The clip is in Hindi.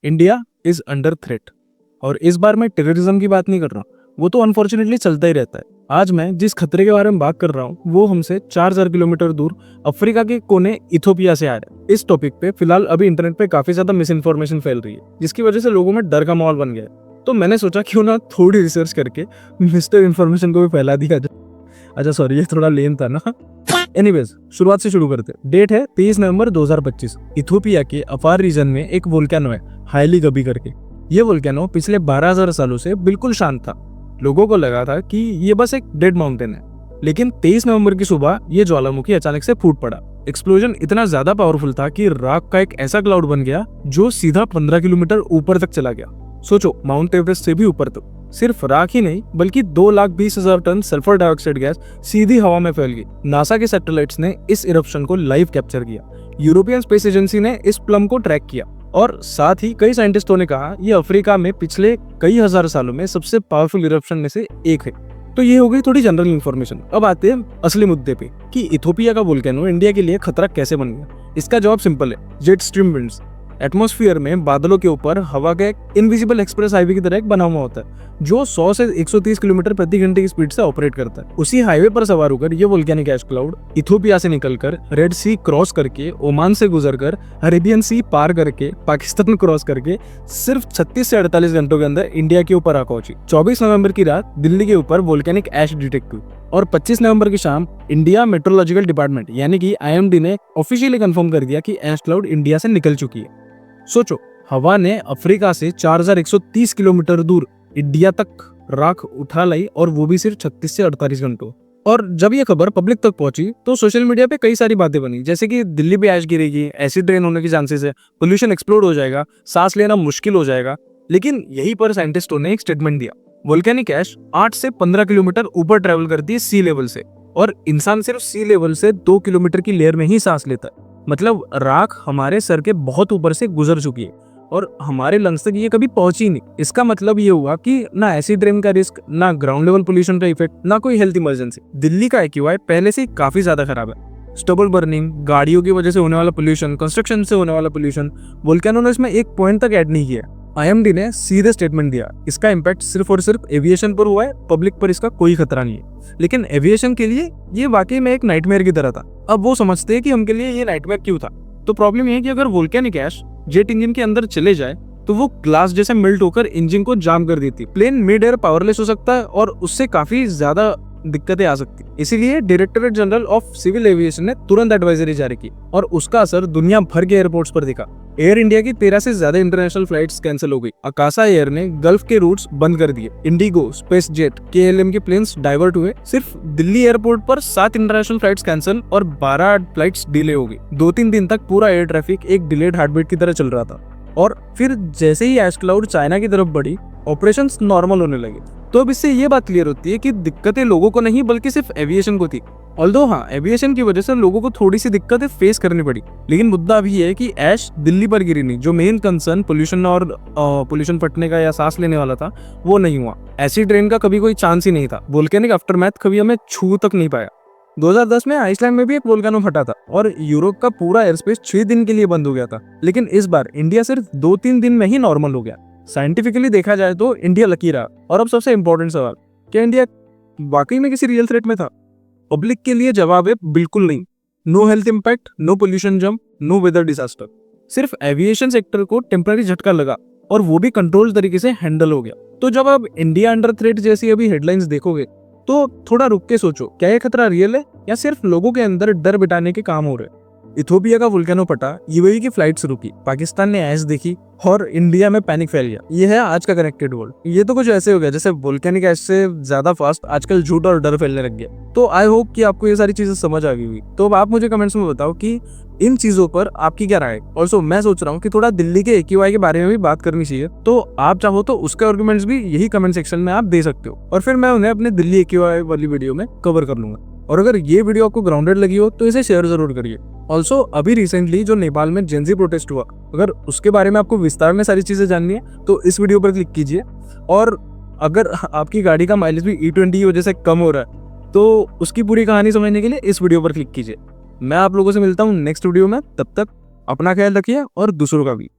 India is under threat. और इस बार मैं टेररिज्म की बात नहीं कर रहा हूँ, वो तो अनफॉर्चुनेटली चलता ही रहता है। आज मैं जिस खतरे के बारे में बात कर रहा हूँ वो हमसे 4000 किलोमीटर दूर अफ्रीका के कोने इथोपिया से आ रहा है। इस टॉपिक पे फिलहाल अभी इंटरनेट पे काफी ज्यादा मिस इन्फॉर्मेशन फैल रही है, जिसकी वजह से लोगों में डर का माहौल बन गया है। तो मैंने सोचा क्यों ना थोड़ी रिसर्च करके मिस्टर इन्फॉर्मेशन को भी फैला दिया जाए। अच्छा सॉरी, ये थोड़ा लेम था ना। एनीवेज, शुरुआत से शुरू करते हैं। डेट है 23 नवंबर 2025। इथोपिया के अफार रीजन में एक वोल्केनो है, हाईली गबी करके। ये वोल्केनो पिछले 12,000 सालों से बिल्कुल शांत था। लोगों को लगा था कि ये बस एक डेड माउंटेन है, लेकिन 23 नवंबर की सुबह ये ज्वालामुखी अचानक से फूट पड़ा। एक्सप्लोजन इतना ज्यादा पावरफुल था कि राख का एक ऐसा क्लाउड बन गया जो सीधा 15 किलोमीटर ऊपर तक चला गया। सोचो, माउंट एवरेस्ट से भी ऊपर तक। सिर्फ राख ही नहीं बल्कि 2,20,000 टन सल्फर डाइऑक्साइड गैस सीधी हवा में फैल गई। नासा के सैटेलाइट्स ने इस इरप्शन को लाइव कैप्चर किया। यूरोपियन स्पेस एजेंसी ने इस प्लम को ट्रैक किया और साथ ही कई साइंटिस्टों ने कहा यह अफ्रीका में पिछले कई हजार सालों में सबसे पावरफुल इरप्शन में से एक है। तो ये हो गई थोड़ी जनरल इन्फॉर्मेशन। अब आते हैं असली मुद्दे पे कि इथोपिया का वोल्केनो इंडिया के लिए खतरा कैसे बन गया। इसका जवाब सिंपल है, जेट स्ट्रीम विंड्स। एटमॉस्फेयर में बादलों के ऊपर हवा का एक इनविजिबल एक्सप्रेस हाईवे की तरह एक बना हुआ होता है जो 100 से 130 किलोमीटर प्रति घंटे की स्पीड से ऑपरेट करता है। उसी हाईवे पर सवार होकर ये वोल्केनिक ऐश क्लाउड इथोपिया से निकलकर रेड सी क्रॉस करके, ओमान से गुजरकर, अरेबियन सी पार करके, पाकिस्तान क्रॉस करके सिर्फ 36 से 48 घंटों के अंदर इंडिया के ऊपर आ पहुंची। 24 नवंबर की रात दिल्ली के ऊपर वोल्केनिक ऐश डिटेक्ट हुई और 25 नवंबर की शाम इंडिया मेट्रोलॉजिकल डिपार्टमेंट यानी कि IMD ने ऑफिशियली कंफर्म कर दिया कि ऐश क्लाउड इंडिया से निकल चुकी है। सोचो, हवा ने अफ्रीका से 4130 किलोमीटर दूर इंडिया तक राख उठा लाई और वो भी सिर्फ 36 से 48 घंटों। और जब ये खबर पब्लिक तक पहुंची तो सोशल मीडिया पे कई सारी बातें बनी, जैसे कि दिल्ली पे ऐश गिरेगी, एसिड रेन होने की चांसेस है, पोल्यूशन एक्सप्लोड हो जाएगा, सांस लेना मुश्किल हो जाएगा। लेकिन यहीं पर साइंटिस्टों ने एक स्टेटमेंट दिया, वोल्केनिक ऐश 8 से 15 किलोमीटर ऊपर ट्रेवल करती है सी लेवल से, और इंसान सिर्फ सी लेवल से 2 किलोमीटर की लेयर में ही सांस लेता है। मतलब राख हमारे सर के बहुत ऊपर से गुजर चुकी है और हमारे लंग्स तक ये कभी पहुंची नहीं। इसका मतलब ये हुआ कि ना एसिड रेन का रिस्क, ना ग्राउंड लेवल पोल्यूशन का इफेक्ट, ना कोई हेल्थ इमरजेंसी। दिल्ली का AQI पहले से काफी ज्यादा खराब है। स्टबल बर्निंग, गाड़ियों की वजह से होने वाला पोल्यूशन, कंस्ट्रक्शन से होने वाला पोल्यूशन, वोल्केनो ने इसमें एक पॉइंट तक ऐड नहीं किया। IMD ने सीधे स्टेटमेंट दिया, इसका इम्पैक्ट सिर्फ और सिर्फ एविएशन पर हुआ है, पब्लिक पर इसका कोई खतरा नहीं है। लेकिन एविएशन के लिए ये वाकई में एक नाइटमेयर की तरह था। अब वो समझते हैं कि उनके लिए ये नाइटमेयर क्यों था। तो प्रॉब्लम ये है कि अगर वोल्केनिक ऐश जेट इंजन के अंदर चले जाए तो वो ग्लास जैसे मेल्ट होकर इंजन को जाम कर देती, प्लेन मिड एयर पावरलेस हो सकता है और उससे काफी ज्यादा दिक्कतें आ सकती। इसीलिए directorate general of civil aviation ने तुरंत एडवाइजरी जारी की और उसका असर दुनिया भर के एयरपोर्ट्स पर दिखा। एयर इंडिया की 13 से ज्यादा इंटरनेशनल फ्लाइट्स कैंसिल हो गई। आकाशा एयर ने गल्फ के रूट्स बंद कर दिए। इंडिगो, स्पेस जेट, KLM के प्लेन्स डाइवर्ट हुए। सिर्फ दिल्ली एयरपोर्ट पर 7 इंटरनेशनल फ्लाइट्स कैंसिल और 12 फ्लाइट्स डिले हो गई। 2-3 दिन तक पूरा एयर ट्रैफिक एक डिलेड हार्टबीट की तरह चल रहा था। और फिर जैसे ही ऐश क्लाउड चाइना की तरफ बढ़ी, ऑपरेशंस नॉर्मल होने लगे। तो अब इससे ये बात क्लियर होती है कि दिक्कतें लोगों को नहीं बल्कि सिर्फ एविएशन को थी। ऑल्दो हाँ, एविएशन की वजह से लोगों को थोड़ी सी दिक्कतें फेस करनी पड़ी, लेकिन मुद्दा अभी है कि ऐश दिल्ली पर गिरी नहीं। जो मेन कंसर्न पोल्यूशन और पोल्यूशन फटने का या सांस लेने वाला था वो नहीं हुआ। एसिड रेन का कभी कोई चांस ही नहीं था। वोल्केनिक आफ्टरमैथ कभी हमें छू तक नहीं पाया। 2010 में आइसलैंड में भी एक वोल्केनो फटा था और यूरोप का पूरा एयर स्पेस 6 दिन के लिए बंद हो गया था। लेकिन इस बार इंडिया सिर्फ 2-3 दिन में ही नॉर्मल हो गया। साइंटिफिकली देखा जाए तो इंडिया लकी रहा। और अब सबसे इंपॉर्टेंट सवाल, क्या इंडिया वाकई में किसी रियल थ्रेट में था? पब्लिक के लिए जवाब है बिल्कुल नहीं। No health impact, no pollution jump, no weather disaster. सिर्फ एविएशन सेक्टर को टेम्पररी झटका लगा और वो भी कंट्रोल तरीके से हैंडल हो गया। तो जब आप इंडिया अंडर थ्रेट जैसी अभी हेडलाइंस देखोगे तो थोड़ा रुक के सोचो, क्या ये खतरा रियल है या सिर्फ लोगों के अंदर डर बिठाने के काम हो रहे? इथोपिया का वोल्केनो फटा, UAE की फ्लाइट्स रुकी, पाकिस्तान ने ऐश देखी और इंडिया में पैनिक फैल गया। ये है आज का कनेक्टेड वर्ल्ड। ये तो कुछ ऐसे हो गया जैसे वोल्केनिक ऐश से ज्यादा फास्ट आजकल झूठ और डर फैलने लग गया। तो आई होप कि आपको ये सारी चीजें समझ आ गई हुई। तो अब आप मुझे कमेंट्स में बताओ कि इन चीजों पर आपकी क्या राय है। ऑल्सो मैं सोच रहा हूँ कि थोड़ा दिल्ली के AQI के बारे में भी बात करनी चाहिए। तो आप चाहो तो उसके आर्गुमेंट्स भी यही कमेंट सेक्शन में आप दे सकते हो और फिर मैं उन्हें अपने दिल्ली AQI वाली वीडियो में कवर कर लूंगा। और अगर ये वीडियो आपको ग्राउंडेड लगी हो तो इसे शेयर जरूर करिए। ऑल्सो अभी रिसेंटली जो नेपाल में जेनजी प्रोटेस्ट हुआ, अगर उसके बारे में आपको विस्तार में सारी चीजें जाननी है तो इस वीडियो पर क्लिक कीजिए। और अगर आपकी गाड़ी का माइलेज भी E20 की वजह से कम हो रहा है तो उसकी पूरी कहानी समझने के लिए इस वीडियो पर क्लिक कीजिए। मैं आप लोगों से मिलता हूँ नेक्स्ट वीडियो में। तब तक अपना ख्याल रखिए और दूसरों का भी।